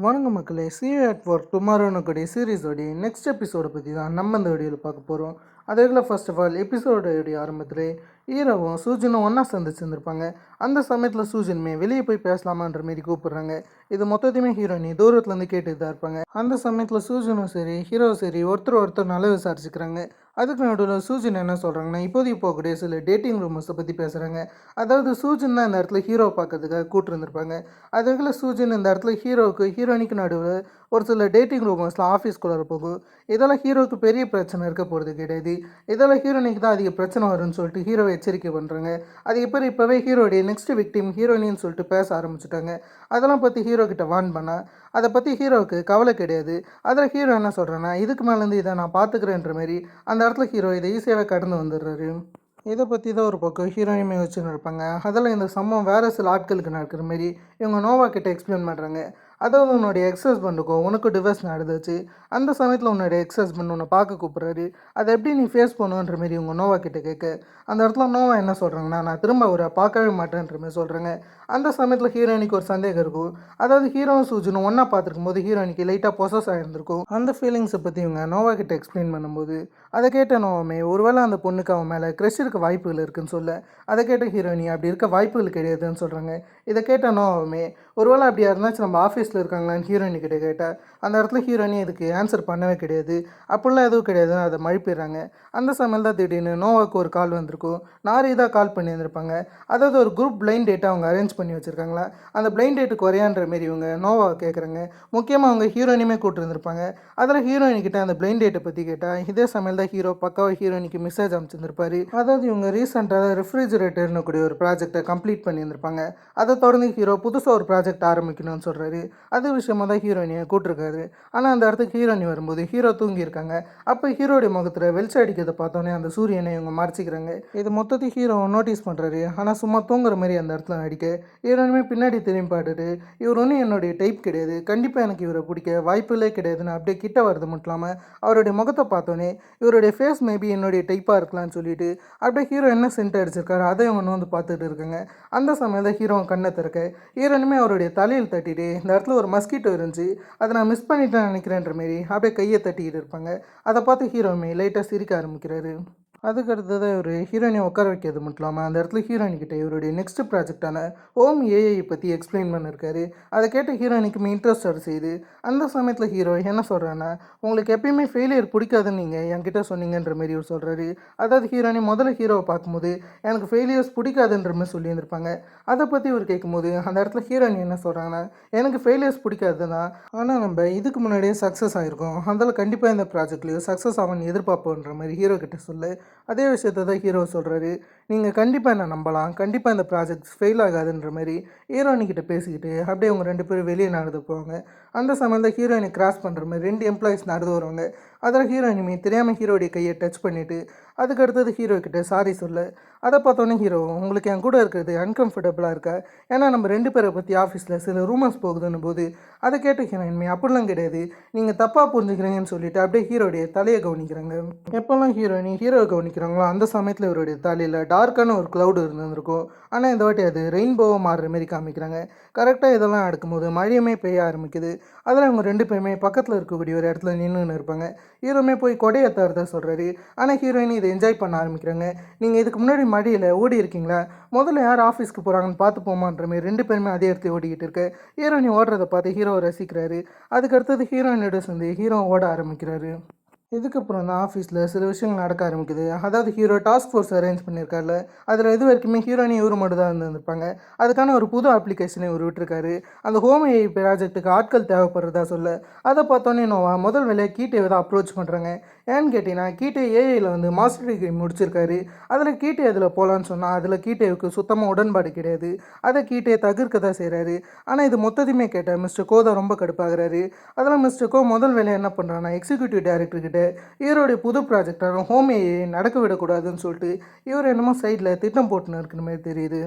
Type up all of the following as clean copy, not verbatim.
வணக்கம் மக்களே. See you at work டுமாரோனுடைய சீரீஸோடைய நெக்ஸ்ட் எபிசோடை பற்றி தான் நம்ம இந்த வீடியோவில் பார்க்க போகிறோம். அதுக்குள்ள ஃபர்ஸ்ட் ஆஃப் ஆல் எபிசோடைய ஆரம்பத்தில் ஹீரோவும் சூஜனும் ஒன்றா சந்திச்சிருந்துருப்பாங்க. அந்த சமயத்தில் சூஜனுமே வெளியே போய் பேசலாமான்ற மாரி கூப்பிட்றாங்க. இது மொத்தத்தையுமே ஹீரோயினி தூரத்துலேருந்து கேட்டுட்டு தான் இருப்பாங்க. அந்த சமயத்தில் சூஜனும் சரி ஹீரோவும் சரி ஒருத்தர் நல்லா விசாரிச்சுக்கிறாங்க. அதுக்கு நடுவில் சூஜன் என்ன சொல்கிறாங்கன்னா, இப்போதைக்கு போகக்கூடிய சில டேட்டிங் ரூமர்ஸை பற்றி பேசுகிறாங்க. அதாவது சூஜன் தான் இந்த இடத்துல ஹீரோவை பார்க்கறதுக்காக கூப்பிட்டுருந்துருப்பாங்க. அதுக்குள்ள சூஜன் இந்த இடத்துல ஹீரோவுக்கு ஹீரோயினிக்கு நடுவில் ஒரு சில டேட்டிங் ரூமர்ஸ்லாம் ஆஃபீஸ்குள்ளே போகும். இதெல்லாம் ஹீரோவுக்கு பெரிய பிரச்சனை இருக்க போகிறது கிடையாது. இதெல்லாம் ஹீரோயினிக்கு தான் அதிக பிரச்சனை வரும்னு சொல்லிட்டு ஹீரோவை எச்சரிக்கை பண்ணுறாங்க. அதுக்கு பேர் இப்போவே ஹீரோடைய நெக்ஸ்ட் விக்டிம் ஹீரோயினின்னு சொல்லிட்டு பேச ஆரம்பிச்சுட்டாங்க. அதெல்லாம் பற்றி ஹீரோ கிட்ட வார்ன் பண்ணால் அதை பற்றி ஹீரோவுக்கு கவலை கிடையாது. அதில் ஹீரோ என்ன சொல்கிறேன்னா, இதுக்கு மேலேருந்து இதை நான் பார்த்துக்கிறேன்ற மாதிரி அந்த இடத்துல ஹீரோ இதை ஈஸியாகவே கடந்து வந்துடுறாரு. இதை பற்றி தான் ஒரு பக்கம் ஹீரோயினுமே வச்சுன்னு இருப்பாங்க. அதில் இந்த சம்பவம் வேறு சில ஆட்களுக்கு நடக்கிற மாரி இவங்க நோவா கிட்ட எக்ஸ்பிளைன் பண்ணுறாங்க. அதாவது உன்னுடைய எக்ஸ் ஹஸ்பண்டுக்கும் உனக்கும் டிவோர்ஸ் நடந்துச்சு. அந்த சமயத்தில் உன்னுடைய எக்ஸ் ஹஸ்பண்ட் உன்னை பார்க்க கூப்பிட்றாரு. அதை எப்படி நீ ஃபேஸ் பண்ணுன்ற மாரி இவங்க நோவா கிட்ட கேட்க, அந்த இடத்துல நோவா என்ன சொல்கிறாங்கன்னா, நான் திரும்ப அவரை பார்க்கவே மாட்டேன்ற மாதிரி சொல்கிறாங்க. அந்த சமயத்தில் ஹீரோயினிக்கு ஒரு சந்தேகம் இருக்கும். அதாவது ஹீரோவும் சூஜனும் ஒன்றா பார்த்துருக்கும் போது ஹீரோயினிக்கு லைட்டாக பொசஸ் ஆகிருந்திருக்கும். அந்த ஃபீலிங்ஸை பற்றி இவங்க நோவா கிட்ட எக்ஸ்பிளைன் பண்ணும்போது அதை கேட்ட நோவாமே ஒருவேளை அந்த பொண்ணுக்கு அவன் மேலே க்ரஷ் இருக்க வாய்ப்புகள் இருக்குன்னு சொல்ல, அதை கேட்ட ஹீரோயினி அப்படி இருக்க வாய்ப்புகள் கிடையாதுன்னு சொல்கிறாங்க. இதை கேட்ட நோவாமே ஒருவேளை அப்படியா இருந்துச்சு நம்ம ஆஃபீஸில் இருக்காங்களான்னு ஹீரோயினி கிட்ட கேட்டால், அந்த இடத்துல ஹீரோயினி இதுக்கு ஆன்சர் பண்ணவே கிடையாது. அப்படிலாம் எதுவும் கிடையாதுன்னு அதை மழுப்பிடுறாங்க. அந்த சமயம் தான் திடீர்னு நோவாவுக்கு ஒரு கால் வந்திருக்கும். நாரி தான் கால் பண்ணியிருந்திருப்பாங்க. அதாவது ஒரு குரூப் பிளைண்ட் டேட்டை அவங்க அரேஞ்ச் பண்ணி வச்சுருக்காங்களா, அந்த பிளைண்ட் டேட்டுக்கு வரையான்ற மாரி இவங்க நோவாவை கேட்குறாங்க. முக்கியமாக அவங்க ஹீரோயினுமே கூப்பிட்டுருந்துருப்பாங்க. அதில் ஹீரோயினிக்கிட்ட அந்த பிளைண்ட் டேட்டை பற்றி கேட்டால், இதே சமயம் தான் ஹீரோ பக்காவாக ஹீரோயினிக்கு மெசேஜ் அமைச்சிருந்திருப்பாரு. அதாவது இவங்க ரீசெண்டாக ரெஃப்ரிஜரேட்டர்னு கூடிய ஒரு ப்ராஜெக்டை கம்ப்ளீட் பண்ணியிருந்திருப்பாங்க. அதை தொடர்ந்து ஹீரோ புதுசாக ஒரு ப்ராஜெக்ட் ஆரம்பிக்கணும்னு சொல்கிறாரு. அது விஷயமாக தான் ஹீரோயினியை கூப்பிட்ருக்காரு. ஆனால் அந்த இடத்துக்கு ஹீரோயினி வரும்போது ஹீரோ தூங்கியிருக்காங்க. அப்போ ஹீரோடைய முகத்தில் வெளிச்சம் அடிக்கிறத பார்த்தோன்னே அந்த சூரியனை இவங்க மறைச்சிக்கிறாங்க. இது மொத்தத்தையும் ஹீரோ நோட்டீஸ் பண்ணுறாரு. ஆனால் சும்மா தூங்குற மாதிரி அந்த இடத்துல நடிக்க ஹீரோயினுமே பின்னாடி திரும்பி பாட்டுட்டு, இவர் ஒன்றும் என்னுடைய டைப் கிடையாது, கண்டிப்பாக எனக்கு இவரை பிடிக்க வாய்ப்புகளே கிடையாதுன்னு அப்படியே கிட்ட வரது மட்டும் இல்லாமல் அவருடைய முகத்தை பார்த்தோன்னே இவருடைய ஃபேஸ் மேபி என்னுடைய டைப்பாக இருக்கலாம்னு சொல்லிட்டு அப்படியே ஹீரோ என்ன சென்ட் அடிச்சிருக்காரு அதை இவங்க வந்து பார்த்துட்டு இருக்காங்க. அந்த சமயம் தான் ஹீரோ கண்ணை திறக்க ஹீரோயினுமே அவருடைய தலையில் தட்டிட்டு, இந்த இடத்துல ஒரு மஸ்கிட்டோ இருந்துச்சு, அதை நான் மிஸ் பண்ணிட்டேன்னு நினைக்கிறேன்ற மாரி அப்படியே கையை தட்டிக்கிட்டு இருப்பாங்க. அதை பார்த்து ஹீரோமே லைட்டாக சிரிக்க ஆரம்பிக்கிறாரு. அதுக்கு அடுத்ததாக இவர் ஹீரோயினை உட்கார வைக்கிறது மட்டும் இல்லாமல் அந்த இடத்துல ஹீரோயின்கிட்ட இவருடைய நெக்ஸ்ட் ப்ராஜெக்டான ஹோம் ஏஐ பற்றி எக்ஸ்பிளைன் பண்ணியிருக்காரு. அதை கேட்ட ஹீரோயினுக்குமே இன்ட்ரெஸ்ட் செய்யுது. அந்த சமயத்தில் ஹீரோ என்ன சொல்கிறான்னா, உங்களுக்கு எப்பயுமே ஃபெயிலியர் பிடிக்காதுன்னு நீங்கள் என்கிட்ட சொன்னீங்கன்ற மாரி இவர் சொல்கிறாரு. அதாவது ஹீரோயினி முதல்ல ஹீரோவை பார்க்கும்போது எனக்கு ஃபெயிலியர்ஸ் பிடிக்காதுன்ற மாதிரி சொல்லியிருந்திருப்பாங்க. அதை பற்றி இவர் கேட்கும்போது அந்த இடத்துல ஹீரோயினி என்ன சொல்கிறாங்கன்னா, எனக்கு ஃபெயிலியர்ஸ் பிடிக்காது தான், ஆனால் நம்ம இதுக்கு முன்னாடியே சக்ஸஸ் ஆகிருக்கோம், அதனால் கண்டிப்பாக இந்த ப்ராஜெக்ட்லேயும் சக்ஸஸ் ஆகும்னு எதிர்பார்ப்போன்ற மாதிரி ஹீரோ கிட்ட சொல்லு. அதே விஷயத்தை தான் ஹீரோ சொல்கிறாரு. நீங்கள் கண்டிப்பாக என்ன நம்பலாம், கண்டிப்பாக இந்த ப்ராஜெக்ட் ஃபெயில் ஆகாதுன்ற மாதிரி ஹீரோயினிக்கிட்ட பேசிக்கிட்டு அப்படியே அவங்க ரெண்டு பேரும் வெளியே நடந்து போவாங்க. அந்த சமயம் தான் ஹீரோயினை கிராஸ் பண்ணுற மாதிரி ரெண்டு எம்ப்ளாயிஸ் நடந்து வருவாங்க. அதில் ஹீரோயினுமே தெரியாமல் ஹீரோடைய கையை டச் பண்ணிவிட்டு அதுக்கு அடுத்தது ஹீரோ கிட்ட சாரி சொல்ல, அதை பார்த்தோன்னே ஹீரோ உங்களுக்கு என் கூட இருக்கிறது அன்கம்ஃபர்டபுளாக இருக்கா, ஏன்னா நம்ம ரெண்டு பேரை பற்றி ஆஃபீஸில் சில ரூமர்ஸ் போகுதுன்னு போது அதை கேட்ட ஹீரோயின்மே அப்படிலாம் கிடையாது, நீங்கள் தப்பாக புரிஞ்சுக்கிறீங்கன்னு சொல்லிட்டு அப்படியே ஹீரோடைய தலையை கவனிக்கிறாங்க. எப்போல்லாம் ஹீரோயினி ஹீரோவை கவனிக்கிறாங்களோ அந்த சமயத்தில் இவருடைய தலையில் டார்க்கான ஒரு க்ளவுடு இருந்திருக்கும். ஆனால் இந்த வாட்டி அது ரெயின்போவை மாறுற மாரி காமிக்கிறாங்க. கரெக்டாக இதெல்லாம் எடுக்கும்போது மழையுமே பெய்ய ஆரம்பிக்குது. அதில் அவங்க ரெண்டு பேருமே பக்கத்தில் இருக்கக்கூடிய ஒரு இடத்துல நின்றுன்னு இருப்பாங்க. ஹீரோமே போய் கொடையை தரத சொல்கிறாரு. ஆனால் ஹீரோயினி இதை என்ஜாய் பண்ண ஆரம்பிக்கிறாங்க. நீங்கள் இதுக்கு முன்னாடி மடியில் ஓடி இருக்கீங்களா, முதல்ல யார் ஆஃபீஸ்க்கு போகிறாங்கன்னு பார்த்து போமான்ற மாதிரி ரெண்டு பேருமே அதே இடத்துல ஓடிக்கிட்டு இருக்கு. ஹீரோயினி ஓடுறதை பார்த்து ஹீரோவை ரசிக்கிறாரு. அதுக்கு அடுத்தது ஹீரோயினோட சேர்ந்து ஹீரோ ஓட ஆரம்பிக்கிறாரு. இதுக்கப்புறம் தான் ஆஃபீஸில் சில விஷயங்கள் நடக்க ஆரம்பிக்குது. அதாவது ஹீரோ டாஸ்க் ஃபோர்ஸ் அரேஞ்ச் பண்ணியிருக்காருல, அதில் இது வரைக்குமே ஹீரோயினி இவரு மட்டும் தான் இருந்திருப்பாங்க. அதுக்கான ஒரு புது அப்ளிகேஷனை இவர் விட்டுருக்காரு. அந்த ஹோம் ஏஐ ப்ராஜெக்ட்டுக்கு ஆட்கள் தேவைப்படுறதா சொல்ல, அதை பார்த்தோன்னே நோவா முதல் வேலையை கீட்டேவை தான் அப்ரோச் பண்ணுறாங்க. ஏன்னு கேட்டிங்கன்னா கீட்டே ஏஐயில் வந்து மாஸ்டர் டிகிரி முடிச்சிருக்காரு. அதில் கீட்டே அதில் போகலான்னு சொன்னால் அதில் கீட்டேவுக்கு சுத்தமாக உடன்பாடு கிடையாது. அதை கீட்டே தவிர்க்க தான் செய்கிறாரு. ஆனால் இது மொத்தத்தையுமே கேட்ட மிஸ்டர் கோ தான் ரொம்ப கடுப்பாகிறாரு. அதில் மிஸ்டர் கோ முதல் வேலையை என்ன பண்ணுறாங்கன்னா, எக்ஸிக்யூட்டிவ் டைரக்டர்கிட்ட இவருடைய புது ப்ராஜெக்டான ஹோம் ஏஐ நடக்க விடக்கூடாதுன்னு சொல்லிட்டு இவர் என்னமோ சைடில் திட்டம் போட்டுன்னு இருக்கிற மாதிரி தெரியுது.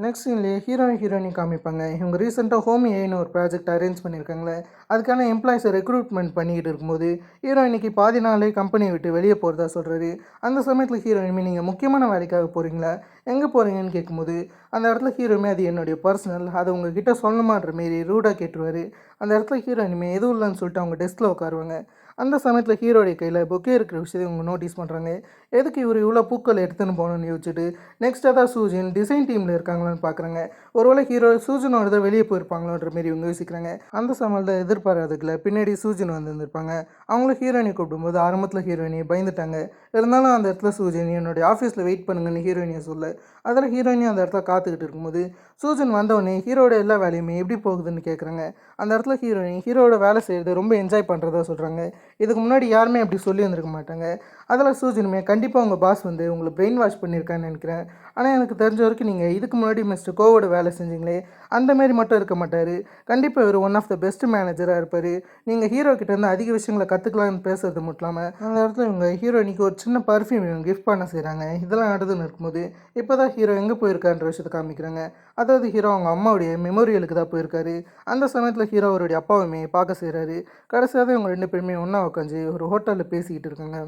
நெக்ஸ்ட் சீன்லேயே ஹீரோயினி காமிப்பாங்க. இவங்க ரீசெண்டாக ஹோம் ஏன்னு ஒரு ப்ராஜெக்ட் அரேஞ்ச் பண்ணியிருக்காங்களே, அதுக்கான எம்ப்ளாயிஸை ரெக்ரூட்மெண்ட் பண்ணிக்கிட்டு இருக்கும்போது ஹீரோயினிக்கு பாதி நாளே கம்பெனியை விட்டு வெளியே போகிறதா சொல்கிறாரு. அந்த சமயத்தில் ஹீரோயினி நீங்கள் முக்கியமான வேலைக்காக போகிறீங்களா, எங்கே போகிறீங்கன்னு கேட்கும்போது அந்த இடத்துல ஹீரோயுமே அது என்னுடைய பர்சனல், அதை உங்ககிட்ட சொல்லணுமான்ற மாரி ரூடாக கேட்டுருவார். அந்த இடத்துல ஹீரோயினுமே எதுவும் இல்லைன்னு சொல்லிட்டு அவங்க டெஸ்கில் உட்காருவாங்க. அந்த சமயத்தில் ஹீரோடைய கையில் பொக்கே இருக்கிற விஷயத்தை இவங்க நோட்டீஸ் பண்ணுறாங்க. எதுக்கு இவர் இவ்வளோ பூக்கள் எடுத்துன்னு போகணும்னு யோசிச்சுட்டு நெக்ஸ்ட் தான் சூஜன் டிசைன் டீமில் இருக்காங்களான்னு பார்க்குறாங்க. ஒருவேளை ஹீரோ சூஜனோட தான் வெளியே போயிருப்பாங்களோன்ற மாரி இவங்க யோசிக்கிறாங்க. அந்த சமயத்தில் எதிர்பாராதுக்குள்ள பின்னாடி சூஜன் வந்துருந்துருப்பாங்க. அவங்களும் ஹீரோயினை கூப்பிடும்போது ஆரம்பத்தில் ஹீரோயினியை பயந்துட்டாங்க. இருந்தாலும் அந்த இடத்துல சூஜன் என்னுடைய ஆஃபீஸில் வெயிட் பண்ணுங்கன்னு ஹீரோயினியை சொல்ல, அதில் ஹீரோயினியும் அந்த இடத்துல காத்துக்கிட்டு இருக்கும்போது சூஜன் வந்தவொடனே ஹீரோட எல்லா வேலையுமே எப்படி போகுதுன்னு கேட்குறாங்க. அந்த இடத்துல ஹீரோட வேலை செய்கிறது ரொம்ப என்ஜாய் பண்ணுறதா சொல்கிறாங்க. இதுக்கு முன்னாடி யாருமே அப்படி சொல்லி வந்திருக்க மாட்டாங்க. அதில் சூஜனுமே கண்டிப்பாக உங்கள் பாஸ் வந்து உங்களை பிரெயின் வாஷ் பண்ணியிருக்கான்னு நினைக்கிறேன். ஆனால் எனக்கு தெரிஞ்ச வரைக்கும் நீங்கள் இதுக்கு முன்னாடி மிஸ்டர் கோவோட வேலை செஞ்சீங்களே, அந்தமாரி மட்டும் இருக்க மாட்டார். கண்டிப்பாக இவர் ஒன் ஆஃப் த பெஸ்ட் மேனேஜராக இருப்பார். நீங்கள் ஹீரோ கிட்டேருந்து அதிக விஷயங்களை கற்றுக்கலாம்னு பேசுறது மட்டும் இல்லாமல் அந்த இடத்துல இவங்க ஹீரோயினிக்கு ஒரு சின்ன பர்ஃப்யூம் கிஃப்ட் பண்ண செய்கிறாங்க. இதெல்லாம் நடந்துன்னு இருக்கும்போது இப்போ தான் ஹீரோ எங்கே போயிருக்கான்ற விஷயத்தை காமிக்கிறாங்க. அதாவது ஹீரோ அவங்க அம்மாவுடைய மெமோரியலுக்கு தான் போயிருக்காரு. அந்த சமயத்தில் ஹீரோ அவருடைய அப்பாவுமே பார்க்க செய்கிறாரு. கடைசியாக இவங்க 2 பேருமே ஒன்றா உட்காந்து ஒரு ஹோட்டலில் பேசிக்கிட்டு இருக்காங்க.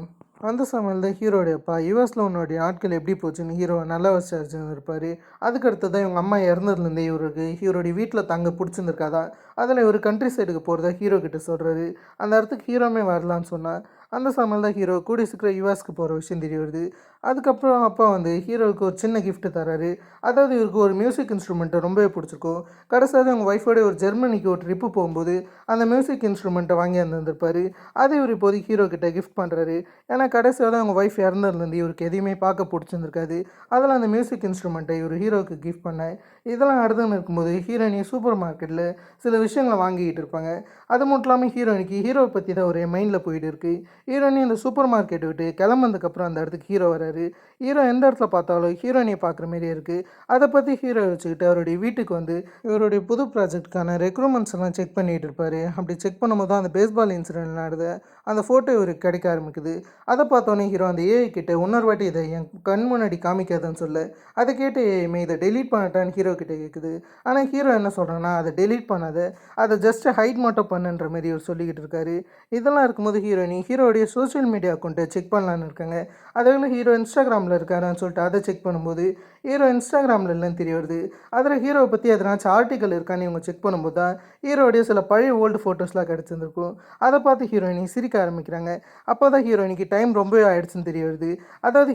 அந்த சமயத்தில் ஹீரோடைய அப்பா யுஎஸில் உன்னுடைய நாட்கள் எப்படி போச்சுன்னு ஹீரோவை நல்லா விசாரிச்சுன்னு இருப்பார். அதுக்கடுத்து தான் இவங்க அம்மா இறந்ததுலேருந்தே இவருக்கு ஹீரோடைய வீட்டில் தங்க பிடிச்சிருந்துருக்காதா, அதில் இவர் கண்ட்ரி சைடுக்கு போகிறதா ஹீரோ கிட்ட சொல்கிறாரு. அந்த இடத்துக்கு ஹீரோமே வரலான்னு சொன்னால் அந்த சமயத்தில் தான் ஹீரோ கூடிய சீக்கிரம் யுஎஸ்க்கு போகிற விஷயம் தெரிய வருது. அதுக்கப்புறம் அப்பா வந்து ஹீரோவுக்கு ஒரு சின்ன கிஃப்ட் தராரு. அதாவது இவருக்கு ஒரு மியூசிக் இன்ஸ்ட்ருமெண்ட்டை ரொம்பவே பிடிச்சிருக்கும். கடைசியாக அவங்க ஒய்ஃபோட ஒரு ஜெர்மனிக்கு ஒரு ட்ரிப்பு போகும்போது அந்த மியூசிக் இன்ஸ்ட்ருமெண்ட்டை வாங்கி வந்திருப்பார். அதை இவர் இப்போதைக்கு ஹீரோ கிட்ட கிஃப்ட் பண்ணுறாரு. ஏன்னா கடைசியாக அவங்க ஒய்ஃப் இறந்ததுலேருந்து இவருக்கு எதையுமே பார்க்க பிடிச்சிருந்துருக்காது. அதில் அந்த மியூசிக் இன்ஸ்ட்ருமெண்ட்டை இவர் ஹீரோவுக்கு கிஃப்ட் பண்ணேன். இதெல்லாம் நடந்துன்னு இருக்கும்போது ஹீரோயினி சூப்பர் மார்க்கெட்டில் சில விஷயங்களை வாங்கிக்கிட்டு இருப்பாங்க. அது மட்டும் இல்லாமல் ஹீரோயினிக்கு ஹீரோவை பற்றி தான் ஒரு மைண்டில் போயிட்டு இருக்குது. ஹீரோயினி அந்த சூப்பர் மார்க்கெட்டை விட்டு கிளம்புனதுக்கப்புறம் அந்த இடத்துக்கு ஹீரோ வராரு. ஹீரோ எந்த இடத்துல பார்த்தாலும் ஹீரோயினியை பார்க்குற மாதிரியே இருக்குது. அதை பற்றி ஹீரோ வச்சுக்கிட்டு அவருடைய வீட்டுக்கு வந்து இவருடைய புது ப்ராஜெக்ட்டுக்கான ரெக்ரூட்மெண்ட்ஸ் எல்லாம் செக் பண்ணிகிட்டு இருப்பார். அப்படி செக் பண்ணும்போது தான் அந்த பேஸ்பால் இன்சிடென்ட் நடக்குது. அந்த ஃபோட்டோ இவருக்கு கிடைக்க ஆரம்பிக்குது. அதை பார்த்தோன்னே ஹீரோ அந்த ஏஐ கிட்ட இன்னொரு வாட்டி இதை என் கண் முன்னாடி காமிக்காதுன்னு சொல்ல, அதை கேட்டு ஏஐமே இதை டெலீட் பண்ணட்டான்னு ஹீரோ கிட்ட கேட்குது. ஆனால் ஹீரோ என்ன சொல்கிறான்னா அதை டெலீட் பண்ணாத, அதை ஜஸ்ட் ஹைட் மட்டும் பண்ணுன்ற மாதிரி இவர் சொல்லிக்கிட்டு இருக்காரு. இதெல்லாம் இருக்கும்போது ஹீரோடைய சோஷியல் மீடியா அக்கௌண்ட்டை செக் பண்ணலான்னு இருக்காங்க. அதேപോലെ ஹீரோ இன்ஸ்டாகிராமில் இருக்காரான்னு சொல்லிட்டு அதை செக் பண்ணும்போது ஹீரோ இன்ஸ்டாகிராமில் இல்லைன்னு தெரிய வருது. அதில் ஹீரோவை பற்றி எதனாச்சும் ஆர்டிக்கல் இருக்கான்னு இவங்க செக் பண்ணும்போது தான் ஹீரோடைய சில பழைய ஓல்டு ஃபோட்டோஸ்லாம் கிடச்சிருந்துருக்கும். அதை பார்த்து ஹீரோயினி சிரிக்க ஆரம்பிக்கிறாங்க. அப்போ தான் ஹீரோயினிக்கு டைம் ரொம்பவே ஆயிடுச்சுன்னு தெரிய வருது. அதாவது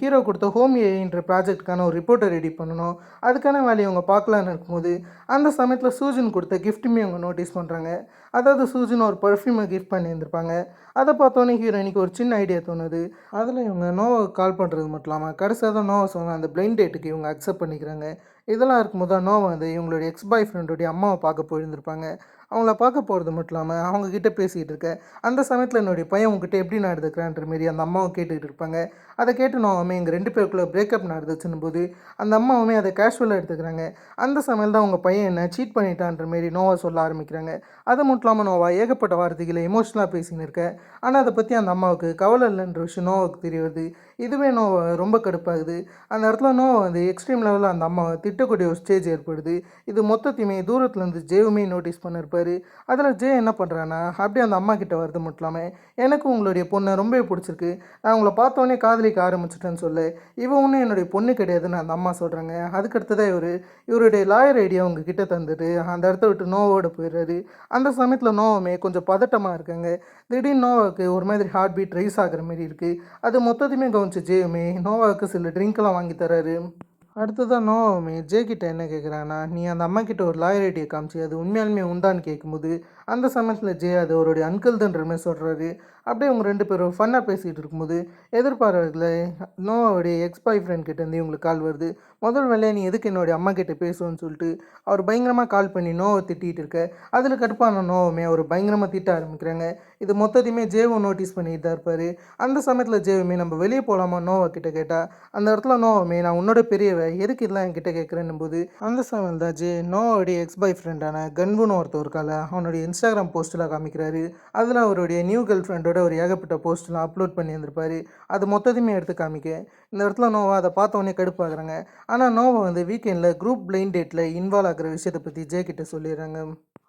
ஹீரோ கொடுத்த ஹோம் ஏஐன்ற ப்ராஜெக்ட்டுக்கான ஒரு ரிப்போர்ட்டை ரெடி பண்ணணும். அதுக்கான வேலையை அவங்க பார்க்கலான்னு இருக்கும்போது அந்த சமயத்தில் சூஜன் கொடுத்த கிஃப்ட்டுமே அவங்க நோட்டீஸ் பண்ணுறாங்க. அதாவது சூஜன் ஒரு பர்ஃப்யூமை கிஃப்ட் பண்ணியிருந்திருப்பாங்க. அதை பார்த்தோன்னே ஹீரோயினிக்கு ஒரு சின்ன ஐடியா தோணுது. அதில் இவங்க நோவாவுக்கு கால் பண்ணுறது மட்டும் இல்லாமல் கடைசியாக தான் நோவா சொன்ன அந்த பிளைண்ட் டேட்டுக்கு இவங்க அக்செப்ட் பண்ணிக்கிறாங்க. இதெல்லாம் இருக்கும்போது தான் நோவா வந்து இவங்களுடைய எக்ஸ் பாய் ஃப்ரெண்டுடைய அம்மாவை பார்க்க போயிருந்திருப்பாங்க. அவங்கள பார்க்க போகிறது மட்டும் இல்லாமல் அவங்கக்கிட்ட பேசிகிட்டு இருக்க அந்த சமயத்தில் என்னுடைய பையன் உங்ககிட்ட எப்படி நடந்துக்கிறான்ற மாரி அந்த அம்மாவை கேட்டுக்கிட்டு இருப்பாங்க. அதை கேட்டு நோவாமே எங்கள் 2 பேருக்குள்ளே பிரேக்கப் நடந்துச்சுன்னு போது அந்த அம்மாவுமே அதை கேஷுவலாக எடுத்துக்கிறாங்க. அந்த சமயம் தான் உங்கள் பையன் என்ன சீட் பண்ணிட்டான்ற மாரி நோவா சொல்ல ஆரம்பிக்கிறாங்க. அது மட்டும் இல்லாமல் நோவா ஏகப்பட்ட வார்த்தைகளை எமோஷனலாக பேசின்னு இருக்க, ஆனால் அதை பற்றி அந்த அம்மாவுக்கு கவலை இல்லைன்ற விஷயம் நோவாவுக்கு தெரிய வருது. இதுவே நோவா ரொம்ப கடுப்பாகுது. அந்த இடத்துல நோவா வந்து எக்ஸ்ட்ரீம் லெவலில் அந்த அம்மாவை திட்டக்கூடிய ஒரு ஸ்டேஜ் ஏற்படுது. இது மொத்தத்தையுமே தூரத்துலேருந்து ஜேவுமே நோட்டீஸ் பண்ணியிருப்பார். அதில் ஜே என்ன பண்ணுறான்னா அப்படியே அந்த அம்மா கிட்ட வரது மட்டும் இல்லாமல் எனக்கு உங்களுடைய பொண்ணை ரொம்பவே பிடிச்சிருக்கு, நான் உங்களை பார்த்தோன்னே காதலிக்க ஆரம்பிச்சிட்டேன்னு சொல்ல, இவன் ஒன்றும் என்னுடைய பொண்ணு கிடையாதுன்னு அந்த அம்மா சொல்கிறாங்க. அதுக்கடுத்ததான் இவருடைய லாயர் ஐடியா அவங்க கிட்ட தந்துட்டு அந்த இடத்த விட்டு நோவோட போயிடுறாரு. அந்த சமயத்தில் நோவுமே கொஞ்சம் பதட்டமாக இருக்காங்க. திடீர்னு நோவாவுக்கு ஒரு மாதிரி ஹார்ட் பீட் ரைஸ் ஆகிற மாதிரி இருக்குது. அது மொத்தத்தையுமே கவனிச்ச ஜேயுமே நோவாவுக்கு சில ட்ரிங்க்லாம் வாங்கி தராரு. அடுத்ததான் நோவாமே ஜே கிட்ட என்ன கேட்குறாங்கன்னா, நீ அந்த அம்மா கிட்ட ஒரு லாயர் ஐடியை காமிச்சு அது உண்மையாலுமே உண்டான்னு கேட்கும்போது அந்த சமயத்தில் ஜே அது அவருடைய அங்கிள் தான்ற மாதிரி சொல்கிறாரு. அப்படியே அவங்க 2 பேரும் ஃபன்னாக பேசிகிட்டு இருக்கும்போது எதிர்பாராததில் நோவாவுடைய எக்ஸ் பாய் ஃப்ரெண்ட் கிட்டேருந்து இவங்களுக்கு கால் வருது. முதல் வேலையை நீ எதுக்கு என்னுடைய அம்மா கிட்டே பேசுவோன்னு சொல்லிட்டு அவர் பயங்கரமாக கால் பண்ணி நோவை திட்டிகிட்டு இருக்க, அதில் கடுப்பான நோவுமே அவர் பயங்கரமாக திட்ட ஆரம்பிக்கிறாங்க. இது மொத்தத்தையுமே ஜேவும் நோட்டீஸ் பண்ணிட்டு தான் இருப்பார். அந்த சமயத்தில் ஜேவுமே நம்ம வெளியே போகலாமா நோவா கிட்ட கேட்டால் அந்த இடத்துல நோவுமே நான் உன்னோட பெரியவ எதுக்கு இதெல்லாம் என்கிட்ட கேட்குறேன்னும் போது அந்த சமயத்தில் தான் ஜே நோவோடைய எக்ஸ் பாய் ஃப்ரெண்டான கன்வுன்னு ஒருத்தர் இருக்கால அவனுடைய இன்ஸ்டாகிராம் போஸ்ட்டில் காமிக்கிறாரு. அதில் அவருடைய நியூ கேர்ள் ஃப்ரெண்டோட ஒரு ஏகப்பட்ட போஸ்ட்லாம் அப்லோட் பண்ணியிருந்திருப்பார். அது மொத்தத்தையுமே எடுத்து காமிக்க இந்த இடத்துல நோவா அதை பார்த்த உடனே கடுப்பாகிறாங்க. ஆனால் நோவா வந்து வீக்கெண்டில் குரூப் பிளைண்ட் டேட்டில் இன்வால்வ் ஆகிற விஷயத்தை பற்றி ஜே கிட்ட சொல்லிடுறாங்க.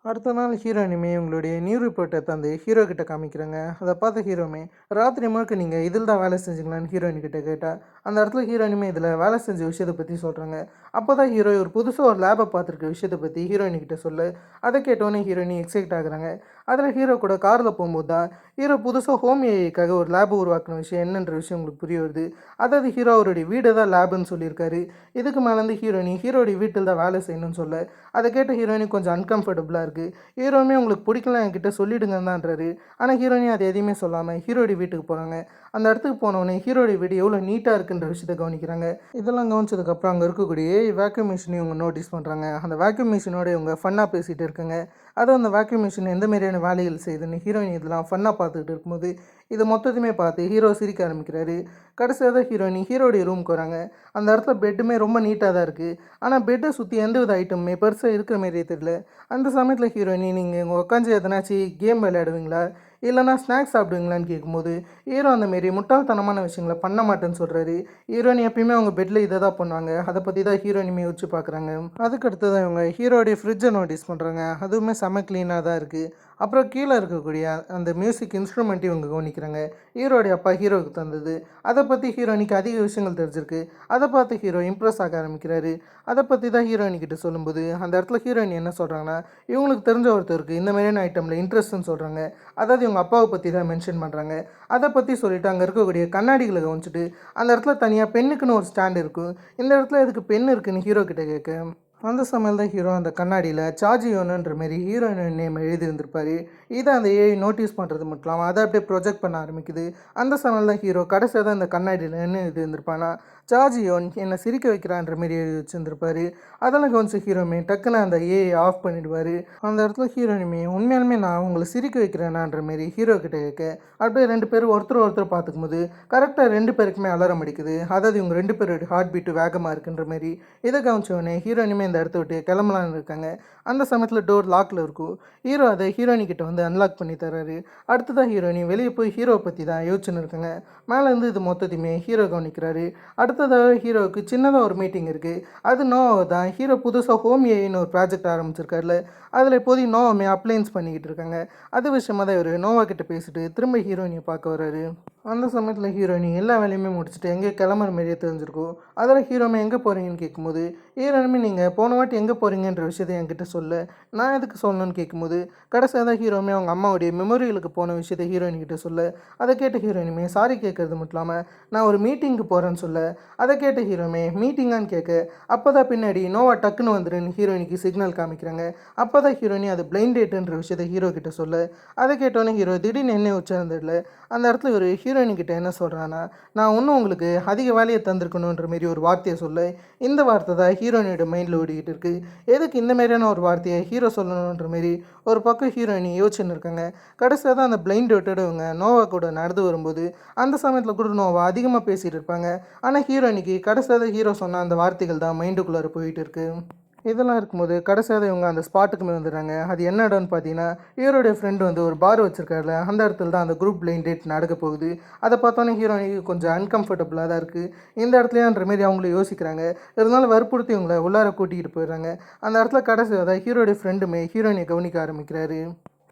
அடுத்த நாள் ஹீரோயினுமே உங்களுடைய நியூ ரிப்போர்ட்டை தந்து ஹீரோ கிட்ட காமிக்கிறாங்க. அதை பார்த்த ஹீரோமே ராத்திரி முழுக்க நீங்கள் இதில் தான் வேலை செஞ்சீங்களான்னு ஹீரோயின் கிட்ட கேட்டால் அந்த இடத்துல ஹீரோயினுமே இதில் வேலை செஞ்ச விஷயத்தை பற்றி சொல்கிறாங்க. அப்போ தான் ஹீரோ ஒரு புதுசாக ஒரு லேபை பார்த்துருக்க விஷயத்தை பற்றி ஹீரோயின் கிட்ட சொல்ல அதை கேட்டோன்னே ஹீரோயினி எக்ஸைட் ஆகுறாங்க. அதில் ஹீரோ கூட காரில் போகும்போது தான் ஹீரோ புதுசாக ஹோம் ஏஐக்காக ஒரு லேபை உருவாக்கின விஷயம் என்னன்ற விஷயம் உங்களுக்கு புரிய வருது. அதாவது ஹீரோ அவருடைய வீடு தான் லேபுன்னு சொல்லியிருக்காரு. இதுக்கு மேலேருந்து ஹீரோயினி ஹீரோடைய வீட்டில் தான் வேலை செய்யணும்னு சொல்ல அதை கேட்ட ஹீரோயினி கொஞ்சம் அன்கம்ஃபர்டபுளாக இருக்குது. ஹீரோவுமே உங்களுக்கு பிடிக்கலாம் என்கிட்ட சொல்லிடுங்கன்னு தான்றாரு. ஆனால் ஹீரோயினி அது எதையுமே சொல்லாமல் ஹீரோடைய வீட்டுக்கு போகிறாங்க. அந்த இடத்துக்கு போனோடனே ஹீரோடைய வீடு எவ்வளோ நீட்டாக இருக்குன்ற விஷயத்தை கவனிக்கிறாங்க. இதெல்லாம் கவனிச்சதுக்கப்புறம் அங்கே இருக்கக்கூடிய வேக்யூம் மிஷினையும் இவங்க நோட்டீஸ் பண்ணுறாங்க. அந்த வேக்யூம் மிஷினோட இவங்க ஃபன்னாக பேசிகிட்டு இருக்காங்க. அதுவும் அந்த வேக்யூம் மிஷின் எந்த மாதிரியான வேலைகள் செய்யுதுன்னு ஹீரோயின் இதெல்லாம் ஃபன்னாக பார்த்துக்கிட்டு இருக்கும்போது இது மொத்தத்தையுமே பார்த்து ஹீரோ சிரிக்க ஆரம்பிக்கிறாரு. கடைசியாக தான் ஹீரோயினி ஹீரோடைய ரூமுக்கு வராங்க. அந்த இடத்துல பெட்டுமே ரொம்ப நீட்டாக தான் இருக்குது. ஆனால் பெட்டை சுற்றி எந்த வித ஐட்டமுமே பெருசாக இருக்கிற மாதிரியே தெரியல. அந்த சமயத்தில் ஹீரோயினி நீங்கள் உங்கள் உட்காந்து எதனாச்சும் கேம் விளையாடுவீங்களா இல்லைனா ஸ்நாக்ஸ் சாப்பிடுவீங்களான்னு கேட்கும்போது ஹீரோ அந்தமாரி முட்டாள்தனமான விஷயங்களை பண்ண மாட்டேன்னு சொல்கிறாரு. ஹீரோயின் எப்பயுமே அவங்க பெட்டில் இதை தான் பண்ணுவாங்க. அதை பற்றி தான் ஹீரோயினுமே யோசிச்சு பார்க்குறாங்க. அதுக்கடுத்து தான் இவங்க ஹீரோடைய ஃப்ரிட்ஜை நோட்டீஸ் பண்ணுறாங்க. அதுவுமே செம க்ளீனாக தான் இருக்குது. அப்புறம் கீழே இருக்கக்கூடிய அந்த மியூசிக் இன்ஸ்ட்ருமெண்ட்டையும் இவங்க கவனிக்கிறாங்க. ஹீரோடைய அப்பா ஹீரோவுக்கு தந்தது. அதை பற்றி ஹீரோயினிக்கு அதிக விஷயங்கள் தெரிஞ்சிருக்கு. அதை பார்த்து ஹீரோ இம்ப்ரெஸ் ஆக ஆரம்பிக்கிறாரு. அதை பற்றி தான் ஹீரோயினிக்கிட்ட சொல்லும்போது அந்த இடத்துல ஹீரோயின் என்ன சொல்கிறாங்கன்னா இவங்களுக்கு தெரிஞ்ச ஒருத்தருக்கு இந்த மாதிரியான ஐட்டமில் இன்ட்ரெஸ்ட்னு சொல்கிறாங்க. அதாவது இவங்க அப்பாவை பற்றி தான் மென்ஷன் பண்ணுறாங்க. அதை பற்றி சொல்லிவிட்டு அங்கே இருக்கக்கூடிய கண்ணாடிகளை கவனிச்சிட்டு அந்த இடத்துல தனியாக பெண்ணுக்குன்னு ஒரு ஸ்டாண்ட் இருக்கும். இந்த இடத்துல எதுக்கு பெண் இருக்குன்னு ஹீரோ கிட்ட கேட்க அந்த சமையல் தான் ஹீரோ அந்த கண்ணாடியில் சார்ஜியோனுன்ற மாரி ஹீரோயின் நேம் எழுதியிருந்திருப்பார். இதை அந்த ஏஐ நோட்டீஸ் பண்ணுறது மட்டும் இல்லாமல் அதை அப்படியே ப்ரொஜெக்ட் பண்ண ஆரம்பிக்குது. அந்த சமையல் தான் ஹீரோ கடைசியாக தான் இந்த கண்ணாடியில் என்ன எழுதியிருந்திருப்பானா சார்ஜியோன் என்னை சிரிக்க வைக்கிறான்ற மாரி எழுதி வச்சுருந்துருப்பார். அதெல்லாம் கவனிச்சு ஹீரோமே டக்குன்னு அந்த ஏஐ ஆஃப் பண்ணிவிடுவார். அந்த இடத்துல ஹீரோயினுமே உண்மையாலுமே நான் உங்களை சிரிக்க வைக்கிறேனான்ற மாரி ஹீரோ கிட்ட கேட்க அப்படியே ரெண்டு பேரும் ஒருத்தர் பார்த்துக்கும் போது கரெக்டாக ரெண்டு பேருக்குமே அலாரம் அடிக்குது. அதாவது இவங்க ரெண்டு பேரோட ஹார்ட் பீட்டு வேகமாக இருக்குன்ற மாரி. இதை கவனிச்சோடனே ஹீரோயினுமே இந்த இடத்த விட்டு கிளம்பலான்னு இருக்காங்க. அந்த சமயத்தில் டோர் லாக்கில் இருக்கும். ஹீரோ அதை ஹீரோயினிக்கிட்ட வந்து அன்லாக் பண்ணி தர்றாரு. அடுத்ததான் ஹீரோயினி வெளியே போய் ஹீரோவை பற்றி தான் யோசிச்சுன்னு இருக்காங்க. மேலேருந்து இது மொத்தத்தையுமே ஹீரோ கவனிக்கிறாரு. அடுத்ததாக ஹீரோவுக்கு சின்னதாக ஒரு மீட்டிங் இருக்குது. அது நோவை தான் ஹீரோ புதுசாக ஹோம் ஏன்னு ஒரு ப்ராஜெக்ட் ஆரம்பிச்சிருக்காருல அதில் இப்போதைக்கு நோவாமே அப்ளைன்ஸ் பண்ணிக்கிட்டு இருக்காங்க. அது விஷயமாக தான் இவர் நோவா கிட்ட பேசிட்டு திரும்ப ஹீரோயினியை பார்க்க வர்றாரு. அந்த சமயத்தில் ஹீரோயினி எல்லா வேலையுமே முடிச்சுட்டு எங்கே கிளம்புற மாதிரியே தெரிஞ்சிருக்கும். அதில் ஹீரோமே எங்கே போகிறீங்கன்னு கேட்கும்போது ஹீரோயினுமே நீங்கள் போன வாட்டி எங்கே போகிறீங்கன்ற விஷயத்தை என்கிட்ட சொல்ல நான் எதுக்கு சொல்லணும்னு கேட்கும்போது கடைசியாக தான் ஹீரோமே அவங்க அம்மாவுடைய மெமோரியலுக்கு போன விஷயத்தை ஹீரோயின்கிட்ட சொல்ல அதை கேட்ட ஹீரோயினுமே சாரி கேட்கறது மட்டும் இல்லாமல் நான் ஒரு மீட்டிங்க்கு போகிறேன்னு சொல்ல அதை கேட்ட ஹீரோமே மீட்டிங்கான்னு கேட்க அப்போ தான் பின்னாடி நோவா டக்குன்னு வந்துடுன்னு ஹீரோயினுக்கு சிக்னல் காமிக்கிறாங்க. அப்போ தான் ஹீரோயினி அது பிளைண்ட் டேட்டுன்ற விஷயத்தை ஹீரோ கிட்ட சொல்ல அதை கேட்டோன்னே ஹீரோ திடீர்னு என்ன உச்சார்ந்ததில்ல. அந்த இடத்துல ஒரு ஹீரோயின்கிட்ட என்ன சொல்கிறான்னா நான் இன்னும் உங்களுக்கு அதிக வேலையை தந்திருக்கணுன்ற மாரி ஒரு வார்த்தையை சொல்ல இந்த வார்த்தை தான் ஹீரோயினோட மைண்டில் ஓடிக்கிட்டு இருக்குது. எதுக்கு இந்த மாதிரியான ஒரு வார்த்தையை ஹீரோ சொல்லணுன்ற மாரி ஒரு பக்கம் ஹீரோயினி யோசிச்சுன்னு இருக்காங்க. கடைசியாக தான் அந்த பிளைண்ட் டேட்டோடவங்க நோவா கூட நடந்து வரும்போது அந்த சமயத்தில் கூட நோவா அதிகமாக பேசிகிட்டு இருப்பாங்க. ஆனால் ஹீரோயினிக்கு கடைசியாக ஹீரோ சொன்ன அந்த வார்த்தைகள் தான் மைண்டுக்குள்ளார போயிட்டு இருக்குது. இதெல்லாம் இருக்கும்போது கடைசியாக இவங்க அந்த ஸ்பாட்டுக்குமே வந்துடுறாங்க. அது என்ன இடம்னு பார்த்தீங்கன்னா ஹீரோடைய ஃப்ரெண்டு வந்து ஒரு பார் வச்சுருக்காருல அந்த இடத்துல தான் அந்த குரூப் பிளைண்ட் டேட் நடக்க போகுது. அதை பார்த்தோன்னே ஹீரோயினுக்கு கொஞ்சம் அன்கம்ஃபர்டபுளாக தான் இருக்குது. இந்த இடத்துலையான்ற மாரி அவங்களும் யோசிக்கிறாங்க. இருந்தாலும் வற்புறுத்தி இவங்களை உள்ளார கூட்டிகிட்டு போயிடுறாங்க. அந்த இடத்துல கடைசியாக தான் ஹீரோடைய ஃப்ரெண்டுமே ஹீரோயினை கவனிக்க ஆரம்பிக்கிறாரு.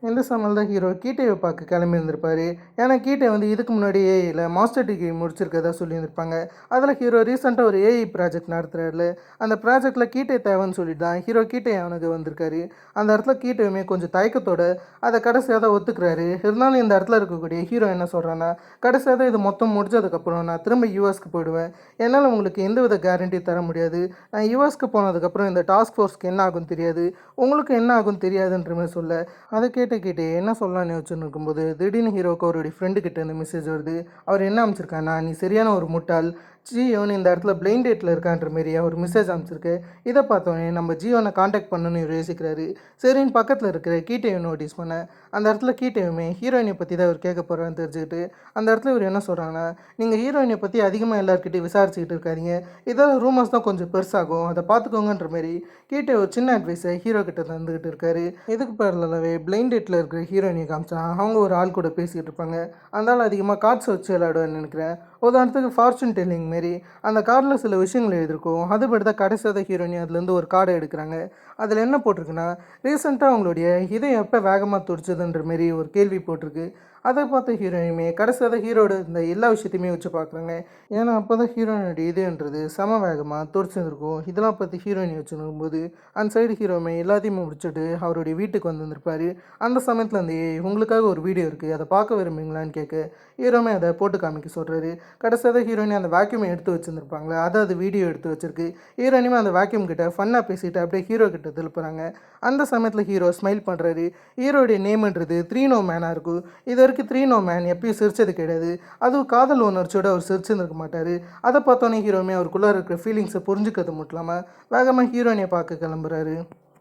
இந்த சமையல் தான் ஹீரோ கீட்டையை பார்க்க கிளம்பி இருந்திருப்பார். ஏன்னா கீட்டை வந்து இதுக்கு முன்னாடி ஏஐயில் மாஸ்டர் டிகிரி முடிச்சிருக்கதா சொல்லியிருந்திருப்பாங்க. அதில் ஹீரோ ரீசெண்டாக ஒரு ஏஐ ப்ராஜெக்ட் நடத்துகிறாருல அந்த ப்ராஜெக்டில் கீட்டை தேவைன்னு சொல்லிட்டு தான் ஹீரோ கீட்டை அவனுக்கு வந்திருக்காரு. அந்த இடத்துல கீட்டையுமே கொஞ்சம் தயக்கத்தோட அதை கடைசியாக தான் ஒத்துக்கிறாரு. இருந்தாலும் இந்த இடத்துல இருக்கக்கூடிய ஹீரோ என்ன சொல்கிறான்னா கடைசியாக தான் இது மொத்தம் முடிஞ்சதுக்கப்புறம் நான் திரும்ப யூஎஸ்க்கு போயிடுவேன். என்னால் உங்களுக்கு எந்தவித கேரண்டி தர முடியாது. நான் யூஎஸ்க்கு போனதுக்கப்புறம் இந்த டாஸ்க் ஃபோர்ஸ்க்கு என்ன ஆகும்னு தெரியாது, உங்களுக்கு என்ன ஆகும்னு தெரியாதுன்ற மாதிரி சொல்ல அதை கேட்டு என்ன சொல்லலாம்னு யோசிச்சுன்னு இருக்கும்போது திடீர்னு ஹீரோவுக்கு அவருடைய ஃப்ரெண்டு கிட்ட இந்த மெசேஜ் வருது. அவர் என்ன அமைச்சிருக்காருன்னா நீ சரியான ஒரு முட்டாள், ஜியோன்னு இந்த இடத்துல பிளைண்ட் டேட்டில் இருக்கான்ற மாரி ஒரு மெசேஜ் அனுப்பிச்சிருக்கு. இதை பார்த்தோன்னே நம்ம ஜியோனை காண்டாக்ட் பண்ணணும்னு இவர் யோசிக்கிறாரு. சரின்னு பக்கத்தில் இருக்கிற கீட்டையும் நோட்டீஸ் பண்ண அந்த இடத்துல கீட்டையுமே ஹீரோயினை பற்றி தான் இவர் கேட்க போகிறான்னு தெரிஞ்சுக்கிட்டு அந்த இடத்துல இவர் என்ன சொல்கிறாங்கன்னா, நீங்கள் ஹீரோயினை பற்றி அதிகமாக எல்லாருக்கிட்டையும் விசாரிச்சுக்கிட்டு இருக்காதீங்க, இதெல்லாம் ரூமர்ஸ் தான் கொஞ்சம் பெருசாகும், அதை பார்த்துக்கோங்கன்ற மாரி கீட்டை ஒரு சின்ன அட்வைஸை ஹீரோ கிட்ட தந்துக்கிட்டு இருக்காரு. இதுக்கு பேரலாகவே பிளைண்ட் டேட்டில் இருக்கிற ஹீரோயினை காமிச்சா அவங்க ஒரு ஆள் கூட பேசிகிட்டு இருப்பாங்க. அந்த ஆள் அதிகமாக கார்ட்ஸ் வச்சு விளையாடுவேன்னு நினைக்கிறேன். உதாரணத்துக்கு ஃபார்ச்சூன் டெல்லிங் மாரி அந்த கார்டில் சில விஷயங்கள் எழுதியிருக்கும். அதுபடி தான் கடைசியாக ஹீரோயினி அதுலேருந்து ஒரு கார்டை எடுக்கிறாங்க. அதில் என்ன போட்டிருக்குன்னா, ரீசெண்டாக அவங்களுடைய இதயம் எப்போ வேகமாக துடிச்சதுன்ற மாரி ஒரு கேள்வி போட்டிருக்கு. அதை பார்த்த ஹீரோயினுமே கடைசியாக ஹீரோட இந்த எல்லா விஷயத்தையுமே வச்சு பார்க்குறாங்க. ஏன்னா அப்போ தான் ஹீரோயினுடைய இதயன்றது சம வேகமாக துடிச்சிருக்கும். இதெல்லாம் பற்றி ஹீரோயினி வச்சுருக்கும்போது அந்த சைடு ஹீரோமே எல்லாத்தையுமே முடிச்சுட்டு அவருடைய வீட்டுக்கு வந்துருப்பார். அந்த சமயத்தில் அந்த உங்களுக்காக ஒரு வீடியோ இருக்குது, அதை பார்க்க விரும்புங்களான்னு கேட்க ஹீரோமே அதை போட்டு காமிக்க சொல்கிறாரு. கடைசியாக ஹீரோயினி அந்த வேக்யூமை எடுத்து வச்சுருந்துருப்பாங்களே, அதை அது வீடியோ எடுத்து வச்சிருக்கு. ஹீரோயினுமே அந்த வேக்யூம் கிட்ட ஃபன்னாக பேசிட்டு அப்படியே ஹீரோ கிட்ட திருப்புறாங்க. அந்த சமயத்தில் ஹீரோ ஸ்மைல் பண்ணுறாரு. ஹீரோடைய நேம்ன்றது 3 No மேனாக இருக்கும். இது வரைக்கும் 3 No மேன் எப்பயும் சிரிச்சது கிடையாது. அதுவும் காதல் உணர்ச்சியோடு அவர் சிரிச்சுருக்க மாட்டார். அதை பார்த்தோன்னே ஹீரோமே அவருக்குள்ளே இருக்கிற ஃபீலிங்ஸை புரிஞ்சுக்கிறது மட்டும் இல்லாமல் வேகமாக ஹீரோயினை பார்க்க கிளம்புறாரு.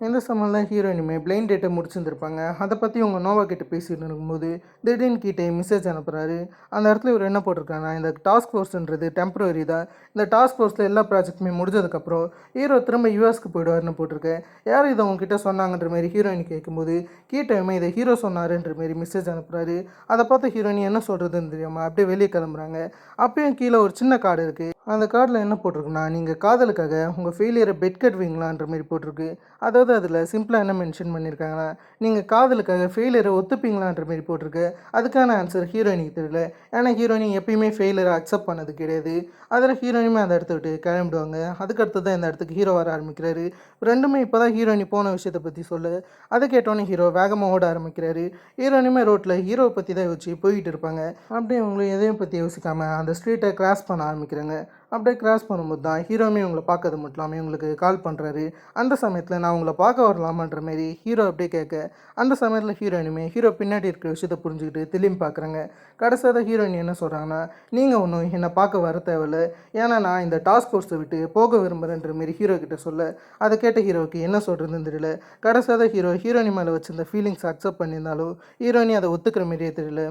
இந்த சமயத்தில் ஹீரோயினுமே பிளைண்ட் டேட்டை முடிச்சிருந்துருப்பாங்க. அதை பற்றி உங்கள் நோவா கிட்ட பேசிட்டு இருக்கும்போது திடீர்னு கிட்டே மெசேஜ் அனுப்புகிறாரு. அந்த இடத்துல இவர் என்ன போட்டிருக்காங்கன்னா, இந்த டாஸ்க் ஃபோர்ஸ்ன்றது டெம்பரரி தான், இந்த டாஸ்க் ஃபோர்ஸில் எல்லா ப்ராஜெக்ட்டுமே முடிஞ்சதுக்கப்புறம் ஹீரோ திரும்ப யூஎஸ்க்கு போயிடுவார்னு போட்டிருக்கேன். யார் இதை உங்ககிட்ட சொன்னாங்கன்ற மாரி ஹீரோயின் கேட்கும்போது கீட்டையுமே இதை ஹீரோ சொன்னாருன்ற மாரி மெசேஜ் அனுப்புகிறாரு. அதை பார்த்து ஹீரோயினி என்ன சொல்கிறதுன்னு தெரியாமல் அப்படியே வெளியே கிளம்புறாங்க. அப்பயும் கீழே ஒரு சின்ன கார்டு இருக்குது. அந்த கார்டில் என்ன போட்டிருக்குன்னா, நீங்கள் காதலுக்காக உங்கள் ஃபெயிலியரை பெட் கட்டுவீங்களான்ற மாரி போட்டிருக்கு. அதாவது அதில் சிம்பிளாக என்ன மென்ஷன் பண்ணியிருக்காங்கன்னா, நீங்கள் காதலுக்காக ஃபெயிலியரை ஒத்துப்பீங்களான்ற மாரி போட்டிருக்கு. அதுக்கான ஆன்சர் ஹீரோயினுக்கு தெரியல. ஏன்னா ஹீரோயினி எப்பயுமே ஃபெயிலியரை அக்செப்ட் பண்ணது கிடையாது. அதில் ஹீரோயினுமே அந்த இடத்த விட்டு கிளம்பிடுவாங்க. அதுக்கடுத்து தான் இந்த இடத்துக்கு ஹீரோ வர ஆரம்பிக்கிறாரு. ரெண்டுமே இப்போ தான் ஹீரோயினி போன விஷயத்தை பற்றி சொல்ல, அதை கேட்டோன்னே ஹீரோ வேகமாக ஓட ஆரம்பிக்கிறாரு. ஹீரோயினுமே ரோட்டில் ஹீரோவை பற்றி தான் யோசிச்சு போயிட்டு இருப்பாங்க. அப்படியே அவங்களும் எதையும் பற்றி யோசிக்காமல் அந்த ஸ்ட்ரீட்டை கிராஸ் பண்ண ஆரம்பிக்கிறாங்க. அப்படியே கிராஸ் பண்ணும்போது தான் ஹீரோமே இவங்களை பார்க்கறது மட்டும் இல்லாமல் இவங்களுக்கு கால் பண்ணுறாரு. அந்த சமயத்தில் நான் உங்களை பார்க்க வரலாமான்ற மாரி ஹீரோ அப்படியே கேட்க, அந்த சமயத்தில் ஹீரோயினுமே ஹீரோ பின்னாடி இருக்கிற விஷயத்தை புரிஞ்சுக்கிட்டு திரும்பி பார்க்குறாங்க. கடைசியாக ஹீரோயின் என்ன சொல்கிறாங்கன்னா, நீங்கள் ஒன்றும் என்னை பார்க்க வர தேவையில்லை, ஏன்னா நான் இந்த டாஸ்க் ஃபோர்ஸை விட்டு போக விரும்புகிறேன்ற மாரி ஹீரோ கிட்ட சொல்ல, அதை கேட்ட ஹீரோவுக்கு என்ன சொல்கிறதுன்னு தெரியல. கடைசியாக ஹீரோயினி மேலே வச்சிருந்த ஃபீலிங்ஸ் அக்செப்ட் பண்ணியிருந்தாலும் ஹீரோயினி அதை ஒத்துக்கிற மாரியே தெரியல.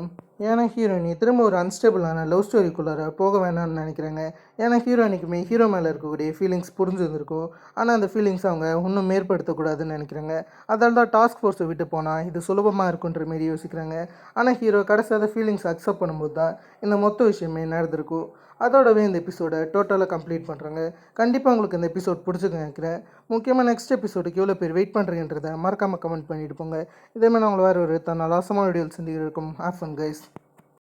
ஏன்னா ஹீரோயினி திரும்ப ஒரு அன்ஸ்டேபிளான லவ் ஸ்டோரிக்குள்ளார போக வேணாம்னு நினைக்கிறாங்க. ஏன்னா ஹீரோயினிக்குமே ஹீரோ மேலே இருக்கக்கூடிய ஃபீலிங்ஸ் புரிஞ்சுருந்துருக்கும். ஆனால் அந்த ஃபீலிங்ஸ் அவங்க இன்னும் மேற்படுத்தக்கூடாதுன்னு நினைக்கிறாங்க. அதால் தான் டாஸ்க் ஃபோர்ஸை விட்டு போனால் இது சுலபமாக இருக்குன்ற மாரி யோசிக்கிறாங்க. ஆனால் ஹீரோ கடைசியாக ஃபீலிங்ஸ் அக்செப்ட் பண்ணும்போது தான் இந்த மொத்த விஷயமே நடந்திருக்கும். அதோடவே இந்த எபிசோடை டோட்டலாக கம்ப்ளீட் பண்ணுறாங்க. கண்டிப்பாக உங்களுக்கு இந்த எபிசோட் பிடிச்சிருக்கு நினைக்கிறேன். முக்கியமாக நெக்ஸ்ட் எபிசோடுக்கு எவ்வளோ பேர் வெயிட் பண்ணுறீங்கன்றதை மறக்காமல் கமெண்ட் பண்ணிட்டு போங்க. இதேமாதிரி நான் உங்களை வேறு ஒரு தன்னால் ஆசமான வீடியோவில் சந்திக்கிறோம். Have fun guys.